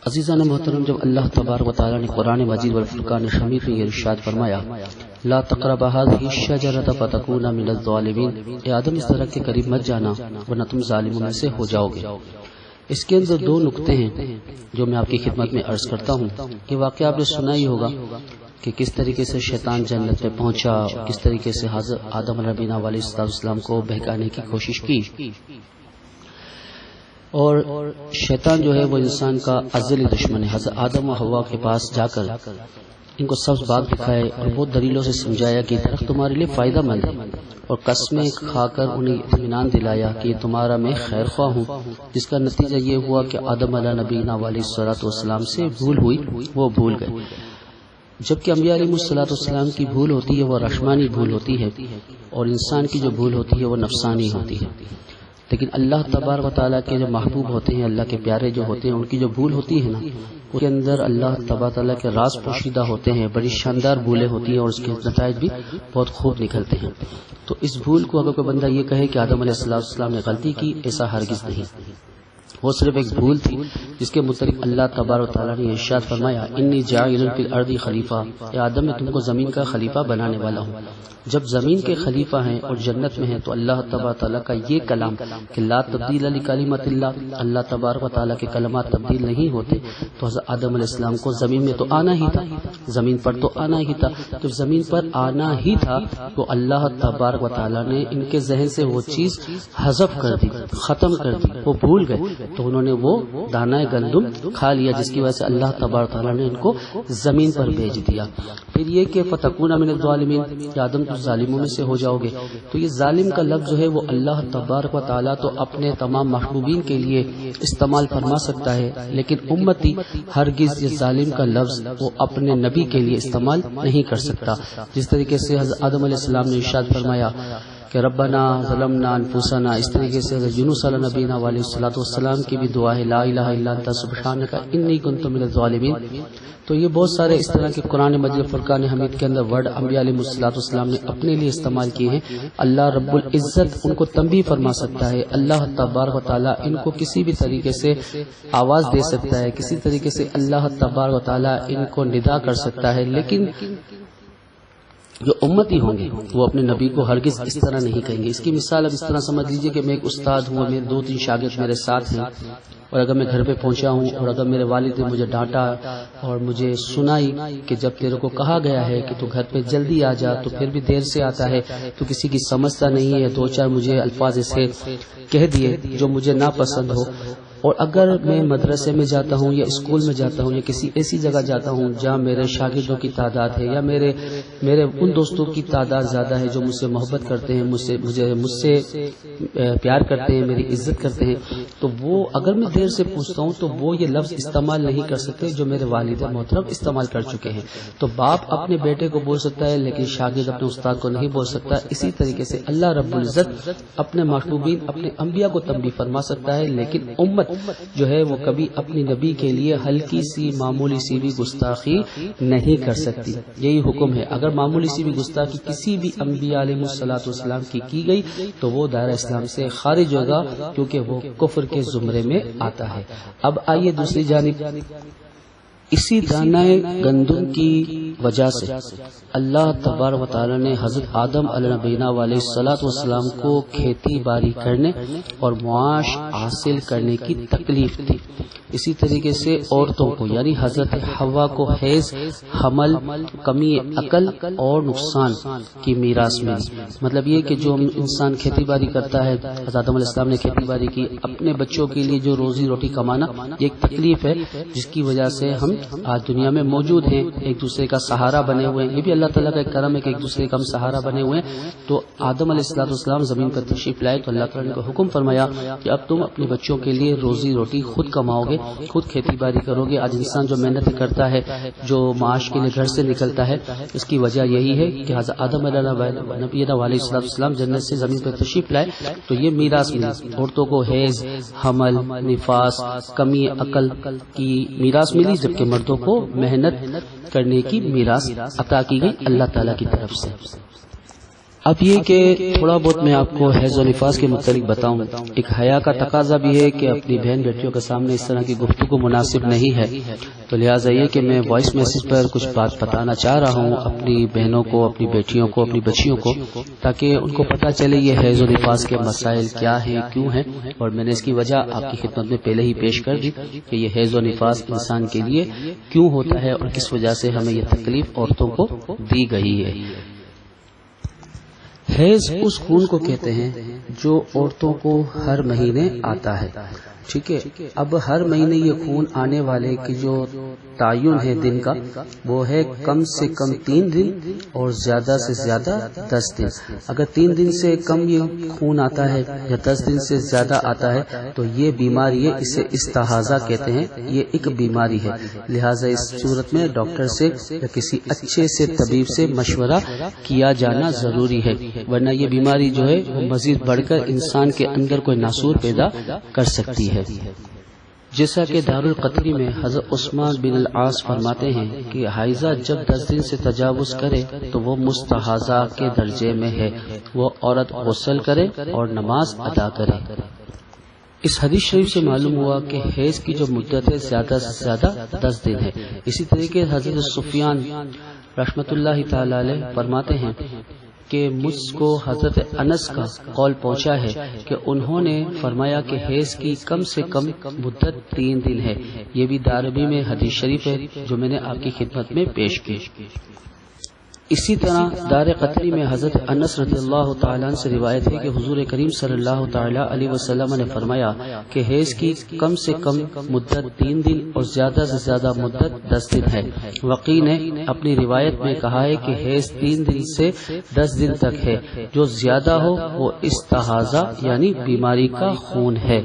عزیزان محترم، جب اللہ تبارک و تعالی نے قرآن مجید والفرقان الحمید میں یہ ارشاد فرمایا لا تقربوا هذه الشجرة فتكونا من الظالمین، اے آدم اس درخت کے قریب مت جانا ورنہ تم ظالموں میں سے ہو جاؤ گے، اس کے اندر دو نقطے ہیں جو میں آپ کی خدمت میں عرض کرتا ہوں کہ واقعہ آپ نے سنا ہی ہوگا کہ کس طریقے سے شیطان جنت میں پہنچا اور کس طریقے سے حضرت آدم علیہ نبینا علیہ السلام کو بہکانے کی کوشش کی، اور شیطان جو ہے وہ انسان کا ازلی دشمن ہے۔ حضرت آدم و حوا کے پاس جا کر ان کو سبز باغ دکھائے اور بہت دلیلوں سے سمجھایا کہ درخت تمہارے لیے فائدہ مند ہے، اور قسمیں کھا کر انہیں اطمینان دلایا کہ یہ تمہارا میں خیر خواہ ہوں، جس کا نتیجہ یہ ہوا کہ آدم علیہ نبینا علیہ السلام سے بھول ہوئی، وہ بھول گئے، جبکہ انبیاء علیہ السلام کی بھول ہوتی ہے وہ رحمانی بھول ہوتی ہے، اور انسان کی جو بھول ہوتی ہے وہ نفسانی ہوتی ہے، لیکن اللہ تبارک و تعالیٰ کے جو محبوب ہوتے ہیں، اللہ کے پیارے جو ہوتے ہیں، ان کی جو بھول ہوتی ہے نا، اس کے اندر اللہ تبارک و تعالیٰ کے راز پوشیدہ ہوتے ہیں، بڑی شاندار بھولیں ہوتی ہیں اور اس کے نتائج بھی بہت خوب نکلتے ہیں۔ تو اس بھول کو اگر کوئی بندہ یہ کہے کہ آدم علیہ السلام نے غلطی کی، ایسا ہرگز نہیں، وہ صرف ایک بھول تھی جس کے متعلق اللہ تبارک و تعالیٰ نے ارشاد فرمایا انی جاعل فی الارض خلیفہ، اے آدم میں تم کو زمین کا خلیفہ بنانے والا ہوں۔ جب زمین کے خلیفہ ہیں اور جنت میں ہیں تو اللہ تبارک و تعالیٰ کا یہ کلام کہ لا تبدیل لکلمات اللہ، اللہ تبارک و تعالیٰ کے کلمات تبدیل نہیں ہوتے، تو حضرت آدم علیہ السلام کو زمین میں تو آنا ہی تھا، زمین پر تو آنا ہی تھا، تو زمین پر آنا ہی تھا تو اللہ تبارک و تعالیٰ نے ان کے ذہن سے وہ چیز حذف کر دی، ختم کر دی، وہ بھول گئے، تو انہوں نے وہ دانہ گندم کھا لیا، جس کی وجہ سے اللہ تبارک و تعالیٰ نے ان کو زمین پر بھیج دیا۔ پھر یہ کہ فتکون من الظالمین، کہ آدم تو ظالموں میں سے ہو جاؤ گے، تو یہ ظالم کا لفظ جو ہے وہ اللہ تبارک و تعالیٰ تو اپنے تمام محبوبین کے لیے استعمال فرما سکتا ہے، لیکن امتی ہرگز یہ ظالم کا لفظ وہ اپنے نبی کے لیے استعمال نہیں کر سکتا۔ جس طریقے سے حضرت آدم علیہ السلام نے ارشاد فرمایا کہ ربنا ظلمنا انفسنا، اس طریقے سے حضرت یونس علیہ نبینا علیہ السلام کی بھی دعا ہے لا الہ الا انت سبحانک انی کنت من الظالمین۔ تو یہ بہت سارے اس طرح کے قرآن مجید فرقان حمید کے اندر ورڈ انبیاء علیہ السلام نے اپنے لیے استعمال کیے ہیں۔ اللہ رب العزت ان کو تنبیہ فرما سکتا ہے، اللہ تبارک و تعالیٰ ان کو کسی بھی طریقے سے آواز دے سکتا ہے، کسی طریقے سے اللہ تبارک و تعالیٰ ان کو ندا کر سکتا ہے، لیکن جو امتی ہوں گے وہ اپنے نبی کو ہرگز اس طرح نہیں کہیں گے۔ اس کی مثال اب اس طرح سمجھ لیجئے کہ میں ایک استاد ہوں، میرے 2-3 شاگرد میرے ساتھ ہیں، اور اگر میں گھر پہ پہنچا ہوں اور اگر میرے والد نے مجھے ڈانٹا اور مجھے سنائی کہ جب تیرے کو کہا گیا ہے کہ تو گھر پہ جلدی آ جا تو پھر بھی دیر سے آتا ہے، تو کسی کی سمجھتا نہیں ہے، 2-4 مجھے الفاظ ایسے کہہ دیے جو مجھے ناپسند ہو، اور اگر میں مدرسے میں جاتا ہوں یا اسکول میں جاتا ہوں یا کسی ایسی جگہ جاتا ہوں جہاں میرے شاگردوں کی تعداد ہے یا میرے ان دوستوں کی تعداد زیادہ ہے جو مجھ سے محبت کرتے ہیں، مجھ سے پیار کرتے ہیں، میری عزت کرتے ہیں، تو وہ اگر میں دیر سے پوچھتا ہوں تو وہ یہ لفظ استعمال نہیں کر سکتے جو میرے والد محترم استعمال کر چکے ہیں۔ تو باپ اپنے بیٹے کو بول سکتا ہے لیکن شاگرد اپنے استاد کو نہیں بول سکتا۔ اسی طریقے سے اللہ رب العزت اپنے محبوبین اپنے انبیاء کو تنبیہ فرما سکتا ہے، لیکن امت جو ہے وہ کبھی اپنی نبی کے لیے ہلکی سی معمولی سی بھی گستاخی نہیں کر سکتی۔ یہی حکم ہے، اگر معمولی سی بھی گستاخی کسی بھی انبیاء علیہ السلام کی گئی تو وہ دائرہ اسلام سے خارج ہوگا، کیونکہ وہ کفر کے زمرے میں آتا ہے۔ اب آئیے دوسری جانب، اسی دانہ گندم کی وجہ سے اللہ تبارک و تعالی نے حضرت آدم علیہ نبینا علیہ السلام کو کھیتی باڑی کرنے اور معاش حاصل کرنے کی تکلیف دی۔ اسی طریقے سے عورتوں کو یعنی حضرت حوا کو حیض، حمل، کمی عقل اور نقصان کی میراث ملی۔ مطلب یہ کہ جو انسان کھیتی باڑی کرتا ہے، حضرت آدم علیہ السلام نے کھیتی باڑی کی، اپنے بچوں کے لیے جو روزی روٹی کمانا یہ ایک تکلیف ہے جس کی وجہ سے ہم آج دنیا میں موجود ہیں، ایک دوسرے کا سہارا بنے ہوئے ہیں۔ یہ بھی اللہ تعالیٰ کا ایک کرم ہے کہ ایک دوسرے کا ہم سہارا بنے ہوئے ہیں۔ تو آدم علیہ السلام زمین پر تشریف لائے تو اللہ تعالیٰ نے حکم فرمایا کہ اب تم اپنے بچوں کے لیے روزی روٹی خود کماؤ گے، خود کھیتی باڑی کرو گے۔ آج انسان جو محنت کرتا ہے، جو معاش کے لیے گھر سے نکلتا ہے، اس کی وجہ یہی ہے کہ حضرت آدم علیہ السلام جنت سے زمین پر تشریف لائے تو یہ میراث ملی۔ عورتوں کو حیض، حمل، نفاس، کمی عقل کی میراث ملی، جبکہ مردوں کو محنت کرنے کی میراث عطا کی گئی اللہ تعالیٰ کی طرف سے۔ اب یہ کہ تھوڑا بہت میں آپ کو حیض و نفاس کے متعلق بتاؤں. ایک حیا کا تقاضا بھی ہے کہ اپنی بہن بیٹیوں کے سامنے اس طرح کی گفتگو مناسب نہیں ہے، تو لہٰذا یہ کہ میں وائس میسج پر کچھ بات بتانا چاہ رہا ہوں اپنی بہنوں کو، اپنی بیٹیوں کو، اپنی بچیوں کو، تاکہ ان کو پتہ چلے یہ حیض و نفاس کے مسائل کیا ہیں، کیوں ہیں. اور میں نے اس کی وجہ آپ کی خدمت میں پہلے ہی پیش کر دی کہ یہ حیض و نفاس انسان کے لیے کیوں ہوتا ہے اور کس وجہ سے ہمیں یہ تکلیف عورتوں کو دی گئی ہے. حیض اس خون کو کہتے ہیں جو عورتوں کو ہر مہینے آتا ہے. ٹھیک ہے، اب ہر مہینے یہ خون آنے والے کی جو تعین ہے دن کا، وہ ہے کم سے کم 3 دن اور زیادہ سے زیادہ 10 دن. اگر 3 دن سے کم یہ خون آتا ہے یا 10 دن سے زیادہ آتا ہے تو یہ بیماری ہے، اسے استحاضہ کہتے ہیں. یہ ایک بیماری ہے، لہٰذا اس صورت میں ڈاکٹر سے یا کسی اچھے سے طبیب سے مشورہ کیا جانا ضروری ہے، ورنہ یہ بیماری جو ہے وہ مزید بڑھ کر انسان کے اندر کوئی ناسور پیدا کر سکتی ہے. جیسا کہ دارالقطری میں حضرت عثمان بن العاص فرماتے ہیں کہ حائضہ جب 10 دن سے تجاوز کرے تو وہ مستحاضہ کے درجے میں ہے، وہ عورت غسل کرے اور نماز ادا کرے. اس حدیث شریف سے معلوم ہوا کہ حیض کی جو مدت ہے زیادہ سے زیادہ 10 دن ہے. اسی طریقے حضرت سفیان رحمۃ اللہ تعالی علیہ فرماتے ہیں کہ مجھ کو حضرت انس کا قول پہنچا ہے کہ انہوں نے فرمایا کہ حیض کی کم سے کم مدت 3 دن ہے. یہ بھی دارمی میں حدیث شریف ہے جو میں نے آپ کی خدمت میں پیش کی. اسی طرح دار قطری میں حضرت انس رضی اللہ تعالیٰ عنہ سے روایت ہے کہ حضور کریم صلی اللہ تعالیٰ علیہ وسلم نے فرمایا کہ حیض کی کم سے کم مدت 3 دن اور زیادہ سے زیادہ مدت 10 دن ہے. وقی نے اپنی روایت میں کہا ہے کہ حیض 3 دن سے 10 دن تک ہے، جو زیادہ ہو وہ استحاضہ یعنی بیماری کا خون ہے.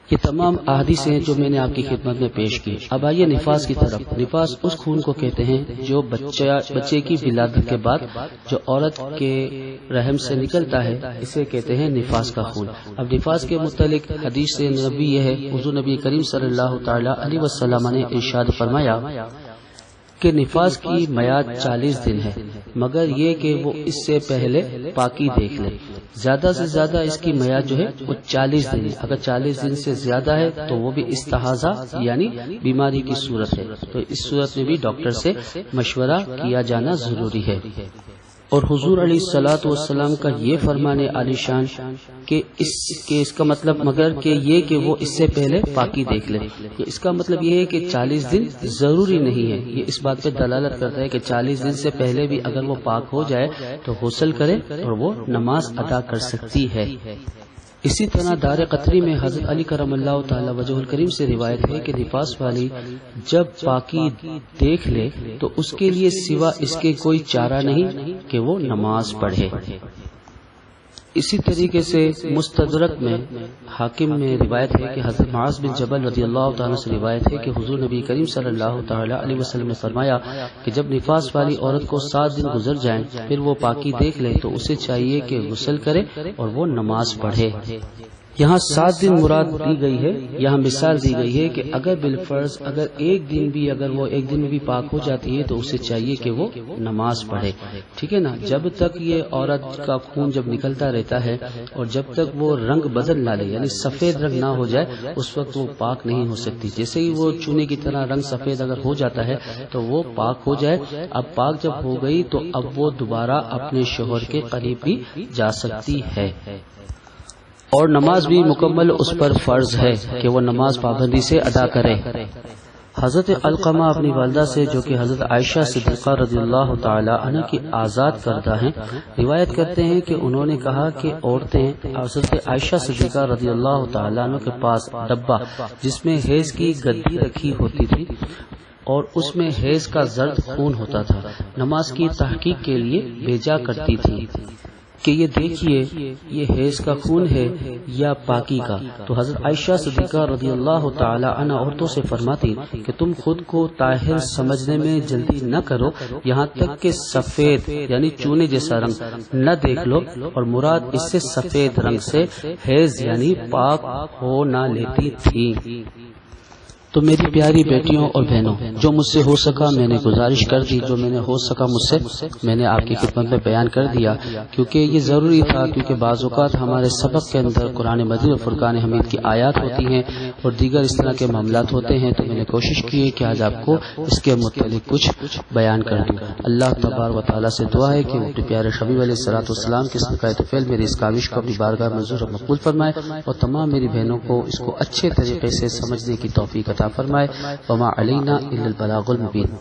یہ تمام احادیث ہیں جو میں نے آپ کی خدمت میں پیش کی. اب آئیے نفاس کی طرف. نفاس اس خون کو کہتے ہیں جو بچے کی ولادت کے بعد جو عورت کے رحم سے نکلتا ہے، اسے کہتے ہیں نفاس کا خون. اب نفاس کے متعلق حدیث سے نبی یہ ہے، حضور نبی کریم صلی اللہ تعالی علیہ وسلم نے ارشاد فرمایا کہ نفاس کی میعاد 40 دن ہے، مگر یہ کہ وہ اس سے پہلے پاکی دیکھ لے. زیادہ سے زیادہ اس کی میعاد جو ہے وہ 40 دن ہے. اگر 40 دن سے زیادہ ہے تو وہ بھی استحاضہ یعنی بیماری کی صورت ہے، تو اس صورت میں بھی ڈاکٹر سے مشورہ کیا جانا ضروری ہے. اور حضور علیہ الصلوۃ والسلام کا یہ فرمان عالی شان کہ اس کا مطلب مگر کہ یہ کہ وہ اس سے پہلے پاکی دیکھ لے. اس کا مطلب یہ ہے کہ 40 دن ضروری نہیں ہے. یہ اس بات پہ دلالت کرتا ہے کہ 40 دن سے پہلے بھی اگر وہ پاک ہو جائے تو غسل کرے اور وہ نماز ادا کر سکتی ہے. اسی طرح دار قطری میں حضرت علی کرم اللہ تعالی وجہ الکریم سے روایت ہے کہ نفاس والی جب پاکی دیکھ لے تو اس کے لیے سوا اس کے کوئی چارہ نہیں کہ وہ نماز پڑھے. اسی طریقے سے مستدرک میں حاکم میں روایت ہے کہ حضرت معاذ بن جبل رضی اللہ تعالیٰ سے روایت ہے کہ حضور نبی کریم صلی اللہ تعالیٰ علیہ وسلم نے فرمایا کہ جب نفاس والی عورت کو 7 دن گزر جائیں پھر وہ پاکی دیکھ لے تو اسے چاہیے کہ غسل کرے اور وہ نماز پڑھے. یہاں 7 دن مراد دی گئی ہے. یہاں مثال دی گئی ہے کہ اگر بالفرض اگر ایک دن میں بھی پاک ہو جاتی ہے تو اسے چاہیے کہ وہ نماز پڑھے. ٹھیک ہے نا. جب تک یہ عورت کا خون جب نکلتا رہتا ہے اور جب تک وہ رنگ بدل نہ لے یعنی سفید رنگ نہ ہو جائے اس وقت وہ پاک نہیں ہو سکتی. جیسے ہی وہ چونے کی طرح رنگ سفید اگر ہو جاتا ہے تو وہ پاک ہو جائے. اب پاک جب ہو گئی تو اب وہ دوبارہ اپنے شوہر کے قریب بھی جا سکتی ہے. اور نماز بھی مکمل اس پر فرض ہے کہ وہ نماز پابندی سے ادا کرے. حضرت علقمہ اپنی والدہ سے جو کہ حضرت عائشہ صدیقہ رضی اللہ تعالی عنہ کی آزاد کردہ ہیں روایت کرتے ہیں کہ انہوں نے کہا کہ عورتیں حضرت عائشہ صدیقہ رضی اللہ تعالی عنہ کے پاس ڈبہ جس میں حیض کی گدی رکھی ہوتی تھی اور اس میں حیض کا زرد خون ہوتا تھا نماز کی تحقیق کے لیے بھیجا کرتی تھی کہ یہ دیکھیے یہ حیض کا خون ہے یا پاکی کا. تو حضرت عائشہ صدیقہ رضی اللہ تعالی عنہ عورتوں سے فرماتی کہ تم خود کو طاہر سمجھنے میں جلدی نہ کرو یہاں تک کہ سفید یعنی چونے جیسا رنگ نہ دیکھ لو، اور مراد اس سے سفید رنگ سے حیض یعنی پاک ہو نہ لیتی تھی. تو میری پیاری بیٹیوں اور بہنوں، جو مجھ سے ہو سکا میں نے گزارش کر دی، جو میں نے ہو سکا مجھ سے میں نے آپ کی خدمت میں بیان کر دیا، کیونکہ یہ ضروری تھا، کیونکہ بعض اوقات ہمارے سبق کے اندر قرآن مجید اور فرقان حمید کی آیات ہوتی ہیں اور دیگر اس طرح کے معاملات ہوتے ہیں، تو میں نے کوشش کی ہے کہ آج آپ کو اس کے متعلق کچھ بیان کر دوں۔ اللہ تبارک و تعالیٰ سے دعا ہے کہ وہ اپنے پیارے حبیب علیہ الصلوۃ والسلام کے صدقہ فعل میری اس کاوش کو اپنی بارگاہ میں منظور اور مقبول فرمائے، اور تمام میری بہنوں کو اس کو اچھے طریقے سے سمجھنے کی توفیق عطا فرمائے۔ وما علینا الا البلاغ المبین۔